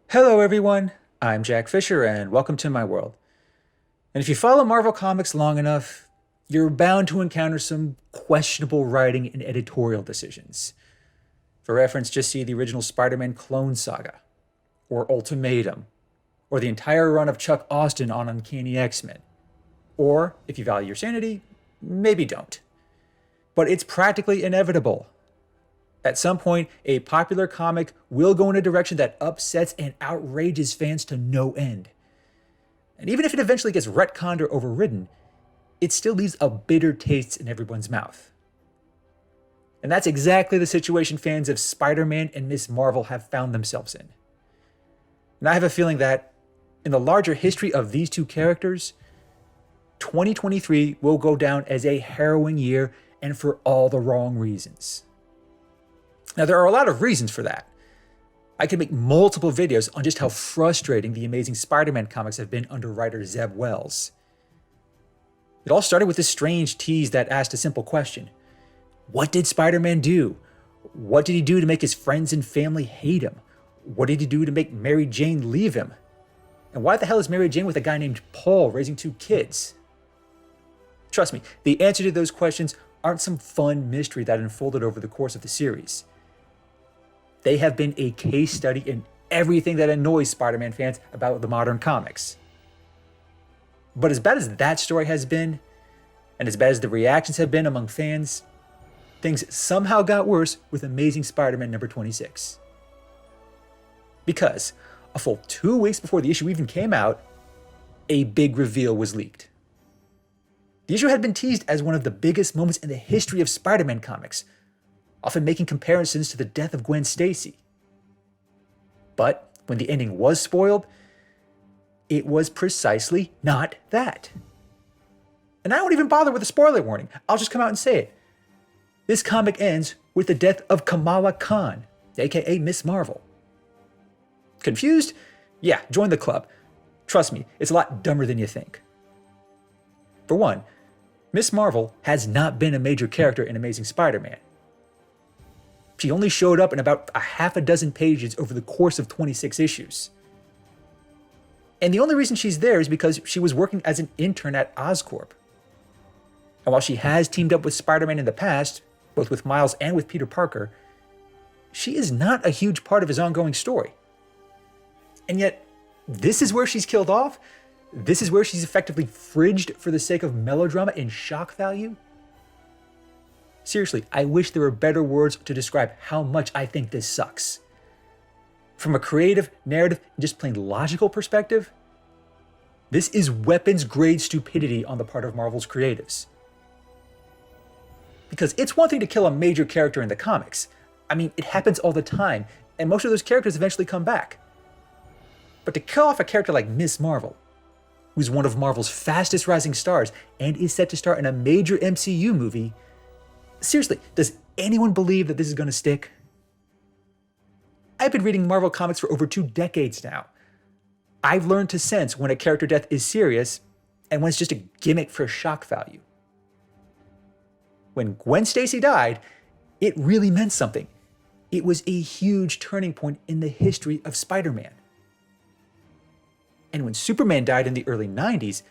Hello, everyone. I'm Jack Fisher, and welcome to my world. And if you follow Marvel Comics long enough, you're bound to encounter some questionable writing and editorial decisions. For reference, just see the original Spider Man Clone Saga, or Ultimatum, or the entire run of Chuck Austin on Uncanny X-Men. Or, if you value your sanity, maybe don't. But it's practically inevitable. At some point, a popular comic will go in a direction that upsets and outrages fans to no end. And even if it eventually gets retconned or overridden, it still leaves a bitter taste in everyone's mouth. And that's exactly the situation fans of Spider-Man and Ms. Marvel have found themselves in. And I have a feeling that, in the larger history of these two characters, 2023 will go down as a harrowing year and for all the wrong reasons. Now, there are a lot of reasons for that. I could make multiple videos on just how frustrating the Amazing Spider-Man comics have been under writer Zeb Wells. It all started with this strange tease that asked a simple question. What did Spider-Man do? What did he do to make his friends and family hate him? What did he do to make Mary Jane leave him? And why the hell is Mary Jane with a guy named Paul raising two kids? Trust me, the answer to those questions aren't some fun mystery that unfolded over the course of the series. They have been a case study in everything that annoys Spider-Man fans about the modern comics. But as bad as that story has been, and as bad as the reactions have been among fans, things somehow got worse with Amazing Spider-Man number 26. Because a full 2 weeks before the issue even came out, a big reveal was leaked. The issue had been teased as one of the biggest moments in the history of Spider-Man comics, often making comparisons to the death of Gwen Stacy. But when the ending was spoiled, it was precisely not that. And I won't even bother with a spoiler warning. I'll just come out and say it. This comic ends with the death of Kamala Khan, aka Miss Marvel. Confused? Yeah, join the club. Trust me, it's a lot dumber than you think. For one, Miss Marvel has not been a major character in Amazing Spider-Man. She only showed up in about a half a dozen pages over the course of 26 issues. And the only reason she's there is because she was working as an intern at Oscorp. And while she has teamed up with Spider-Man in the past, both with Miles and with Peter Parker, she is not a huge part of his ongoing story. And yet, this is where she's killed off? This is where she's effectively fridged for the sake of melodrama and shock value? Seriously, I wish there were better words to describe how much I think this sucks. From a creative, narrative, and just plain logical perspective, this is weapons-grade stupidity on the part of Marvel's creatives. Because it's one thing to kill a major character in the comics. I mean, it happens all the time, and most of those characters eventually come back. But to kill off a character like Miss Marvel, who's one of Marvel's fastest rising stars and is set to star in a major MCU movie, seriously, does anyone believe that this is going to stick? I've been reading Marvel comics for over 2 decades now. I've learned to sense when a character death is serious and when it's just a gimmick for shock value. When Gwen Stacy died, it really meant something. It was a huge turning point in the history of Spider-Man. And when Superman died in the early 90s,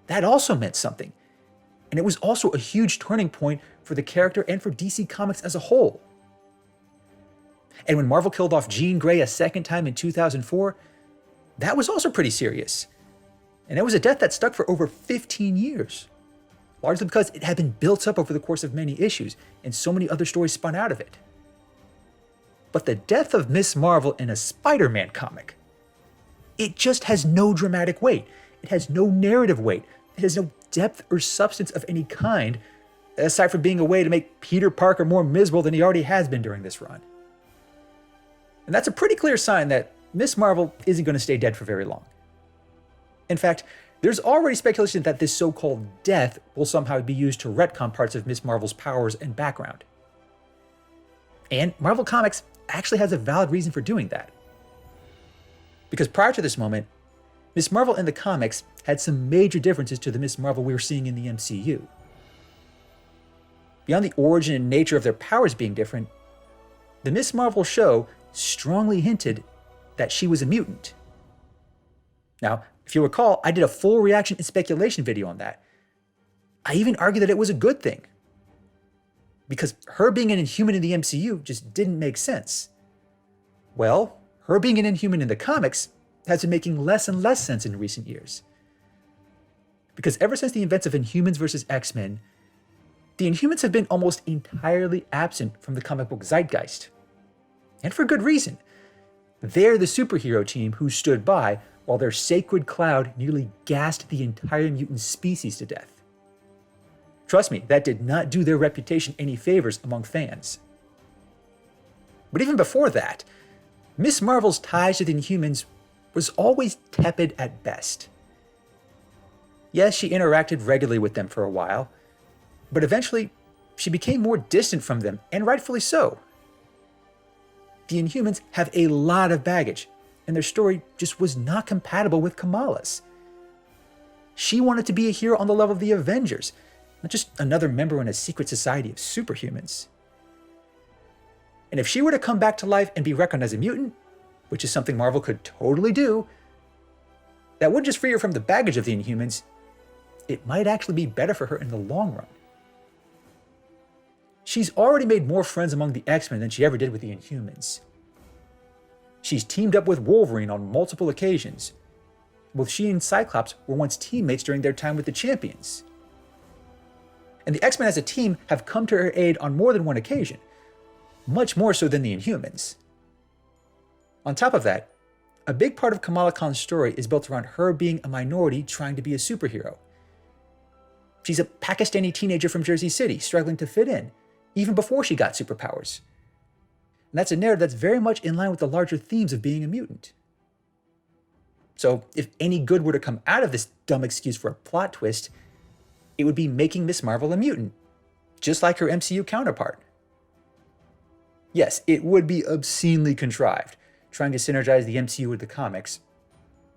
that also meant something. And it was also a huge turning point for the character and for DC Comics as a whole. And when Marvel killed off Jean Grey a second time in 2004, that was also pretty serious. And it was a death that stuck for over 15 years, largely because it had been built up over the course of many issues, and so many other stories spun out of it. But the death of Miss Marvel in a Spider-Man comic, it just has no dramatic weight. It has no narrative weight. It has no depth or substance of any kind, aside from being a way to make Peter Parker more miserable than he already has been during this run. And that's a pretty clear sign that Miss Marvel isn't going to stay dead for very long. In fact, there's already speculation that this so-called death will somehow be used to retcon parts of Miss Marvel's powers and background. And Marvel Comics actually has a valid reason for doing that. Because prior to this moment, Miss Marvel in the comics had some major differences to the Miss Marvel we were seeing in the MCU. Beyond the origin and nature of their powers being different, the Miss Marvel show strongly hinted that she was a mutant. Now, if you recall, I did a full reaction and speculation video on that. I even argued that it was a good thing, because her being an Inhuman in the MCU just didn't make sense. Well, her being an Inhuman in the comics has been making less and less sense in recent years. Because ever since the events of Inhumans vs. X-Men, the Inhumans have been almost entirely absent from the comic book zeitgeist. And for good reason. They're the superhero team who stood by while their sacred cloud nearly gassed the entire mutant species to death. Trust me, that did not do their reputation any favors among fans. But even before that, Ms. Marvel's ties to the Inhumans was always tepid at best. Yes, she interacted regularly with them for a while, but eventually she became more distant from them, and rightfully so. The Inhumans have a lot of baggage, and their story just was not compatible with Kamala's. She wanted to be a hero on the level of the Avengers, not just another member in a secret society of superhumans. And if she were to come back to life and be reckoned as a mutant, which is something Marvel could totally do, that would just free her from the baggage of the Inhumans. It might actually be better for her in the long run. She's already made more friends among the X-Men than she ever did with the Inhumans. She's teamed up with Wolverine on multiple occasions. Both she and Cyclops were once teammates during their time with the Champions. And the X-Men as a team have come to her aid on more than one occasion, much more so than the Inhumans. On top of that, a big part of Kamala Khan's story is built around her being a minority trying to be a superhero. She's a Pakistani teenager from Jersey City struggling to fit in, even before she got superpowers. And that's a narrative that's very much in line with the larger themes of being a mutant. So if any good were to come out of this dumb excuse for a plot twist, it would be making Ms. Marvel a mutant, just like her MCU counterpart. Yes, it would be obscenely contrived, trying to synergize the MCU with the comics,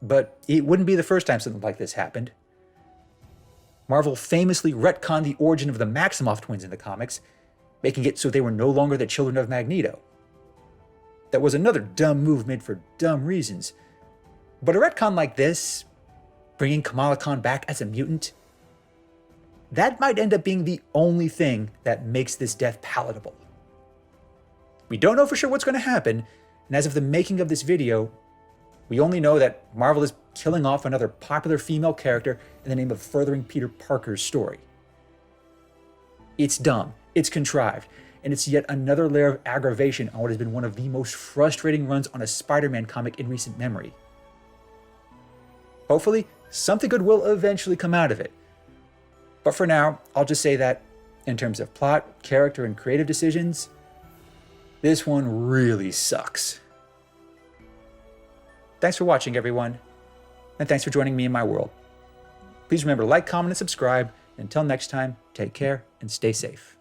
but it wouldn't be the first time something like this happened. Marvel famously retconned the origin of the Maximoff twins in the comics, making it so they were no longer the children of Magneto. That was another dumb move made for dumb reasons. But a retcon like this, bringing Kamala Khan back as a mutant, that might end up being the only thing that makes this death palatable. We don't know for sure what's going to happen, and as of the making of this video, we only know that Marvel is killing off another popular female character in the name of furthering Peter Parker's story. It's dumb, it's contrived, and it's yet another layer of aggravation on what has been one of the most frustrating runs on a Spider-Man comic in recent memory. Hopefully, something good will eventually come out of it. But for now, I'll just say that, in terms of plot, character, and creative decisions, this one really sucks. Thanks for watching, everyone, and thanks for joining me in my world. Please remember to like, comment, and subscribe. Until next time, take care and stay safe.